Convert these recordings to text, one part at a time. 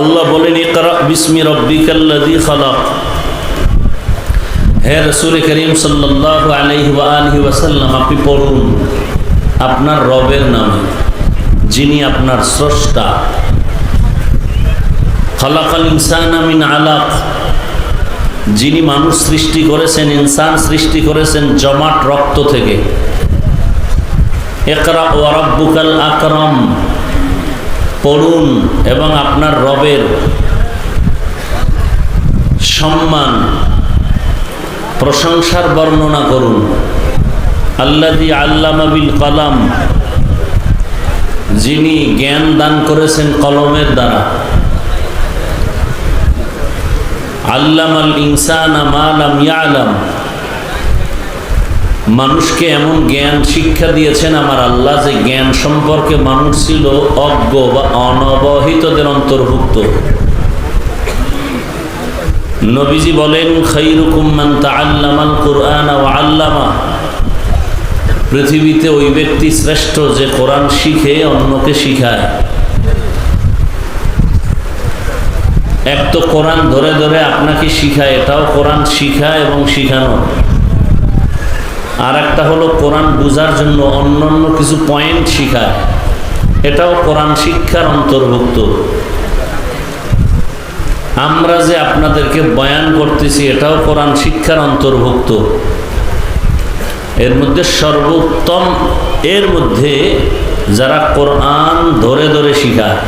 আল্লাহ বলেন ইকরা বিসমি রাব্বিকাল্লাযী খালাক। হে রাসূল করিম সাল্লাল্লাহু আলাইহি ওয়া আলিহি ওয়াসাল্লাম, আপনি পড়ুন আপনার রবের নামে, যিনি আপনার স্রষ্টা। খালাকাল ইনসানা মিন আলাক, যিনি মানুষ সৃষ্টি করেছেন, ইনসান সৃষ্টি করেছেন জমাট রক্ত থেকে। ইকরা ওয়া রাব্বুকাল আকরাম, পড়ুন এবং আপনার রবের সম্মান প্রশংসার বর্ণনা করুন। আল্লাযী আল্লামা বিল কলম, যিনি জ্ঞান দান করেছেন কলমের দ্বারা। আল্লামাল ইনসানা মা লাম ইয়ালাম, মানুষকে এমন জ্ঞান শিক্ষা দিয়েছেন আমার আল্লাহ যে জ্ঞান সম্পর্কে মানুষ ছিল অজ্ঞ বা অনবহিতদের অন্তর্ভুক্ত। নবীজি বলেন খায়রুকুম মান তাআল্লামাল কুরআন ওয়া আল্লামা, পৃথিবীতে ওই ব্যক্তি শ্রেষ্ঠ যে কোরআন শিখে অন্যকে শিখায়। এক তো কোরআন ধরে ধরে আপনাকে শিখায়, এটাও কোরআন শিখায় এবং শিখানো। আর একটা হলো কোরআন বোঝার জন্য অন্যান্য কিছু পয়েন্ট শিখায়, এটাও কোরআন শিক্ষার অন্তর্ভুক্ত। আমরা যে আপনাদেরকে বয়ান করতেছি এটাও কোরআন শিক্ষার অন্তর্ভুক্ত। এর মধ্যে সর্বোত্তম এর মধ্যে যারা কোরআন ধরে ধরে শিখায়,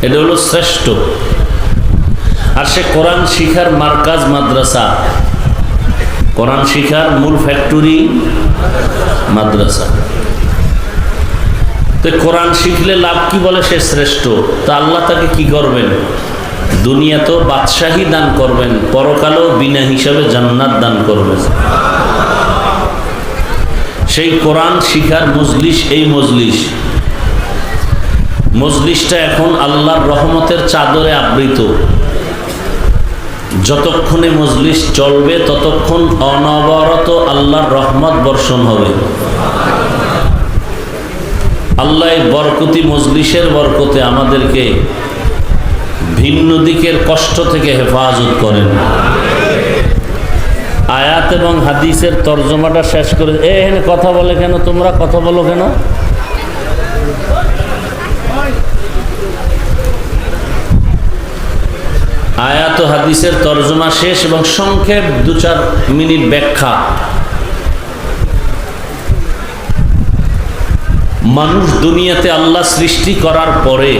এটা হলো শ্রেষ্ঠ। আর সে কোরআন শিখার মার্কাজ মাদ্রাসা, কোরআন শিখার মূল ফ্যাক্টরি মাদ্রাসা। তো কোরআন শিখলে লাভ কি বলে? সে শ্রেষ্ঠ। তা আল্লাহ তাকে কি করবেন? দুনিয়াতেও বাদশাহী দান করবেন, পরকালেও বিনা হিসাবে জান্নাত দান করবেন। সেই কোরআন শিখার মজলিস এই মজলিসটা এখন আল্লাহর রহমতের চাদরে আবৃত। যতক্ষণে মজলিস চলবে ততক্ষণ অনবরত আল্লাহর রহমত বর্ষণ হবে। আল্লাহ বরকতি মজলিসের বরকতে আমাদেরকে ভিন্ন দিকের কষ্ট থেকে হেফাজত করেন। আয়াত এবং হাদিসের তর্জমাটা শেষ করে এখানে কথা বলে কেন? তোমরা কথা বলো কেন? আয়াত ও হাদিসের তর্জমা শেষ এবং সংক্ষেপ 2-4 মিনিট ব্যাখ্যা। মানুষ দুনিয়াতে আল্লাহ সৃষ্টি করার পরে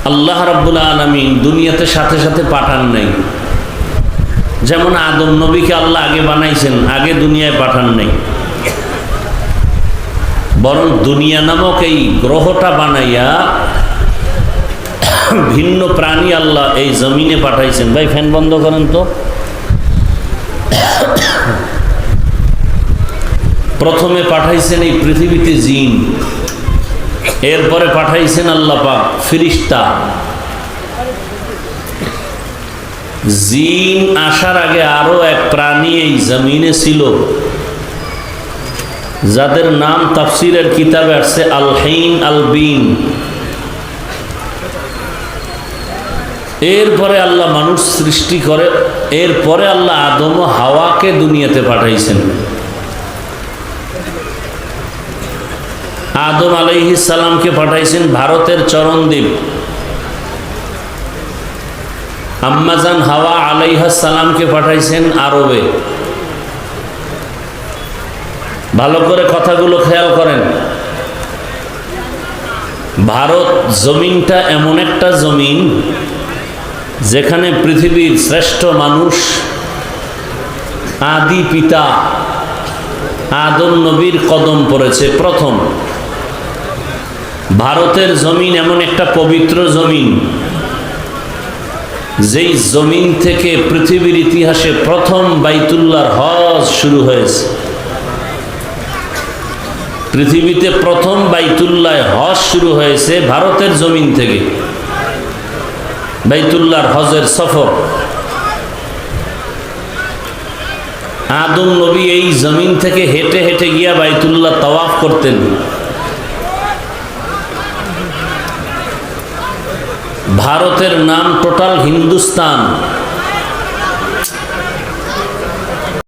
আল্লাহ রাব্বুল আলামিন দুনিয়াতে সাথে সাথে পাঠান নাই। যেমন আদম নবীকে আল্লাহ আগে বানাইছেন, আগে দুনিয়ায় পাঠান নাই, বরং দুনিয়া নামক এই গ্রহটা বানাইয়া ভিন্ন প্রাণী আল্লাহ এই জমিনে পাঠাইছেন। ভাই ফ্যান বন্ধ করেন তো। প্রথমে পাঠাইছেন এই পৃথিবীতে জিন, এরপরে পাঠাইছেন আল্লাহ পাক ফেরেশতা। জিন আসার আগে আরো এক প্রাণী এই জমিনে ছিল, যাদের নাম তাফসীরের কিতাবে আসছে আল হাইন আল বিন। এরপরে আল্লাহ মানুষ সৃষ্টি করে, এরপরে আল্লাহ আদম ও হাওয়াকে দুনিয়াতে পাঠাইছেন। আদম আলাইহিস সালামকে পাঠাইছেন ভারতের চরণদ্বীপ, আম্মাজান হাওয়া আলাইহিস সালামকে পাঠাইছেন আরবে। ভালো করে কথাগুলো খেয়াল করেন। ভারত জমিনটা এমন একটা জমিন যেখানে পৃথিবীর শ্রেষ্ঠ মানুষ আদি পিতা আদম নবীর কদম পড়েছে প্রথম। ভারতের জমিন এমন একটা পবিত্র জমিন, যেই জমিন থেকে পৃথিবীর ইতিহাসে প্রথম বাইতুল্লাহর হজ শুরু হয়েছে। পৃথিবীতে প্রথম বাইতুল্লাহ হজ শুরু হয়েছে ভারতের জমিন থেকে। বাইতুল্লাহর হজের সফর আদম নবী এই জমিন থেকে হেঁটে হেঁটে গিয়া বাইতুল্লাহ তাওয়াফ করতেন। ভারতের নাম টোটাল হিন্দুস্তান,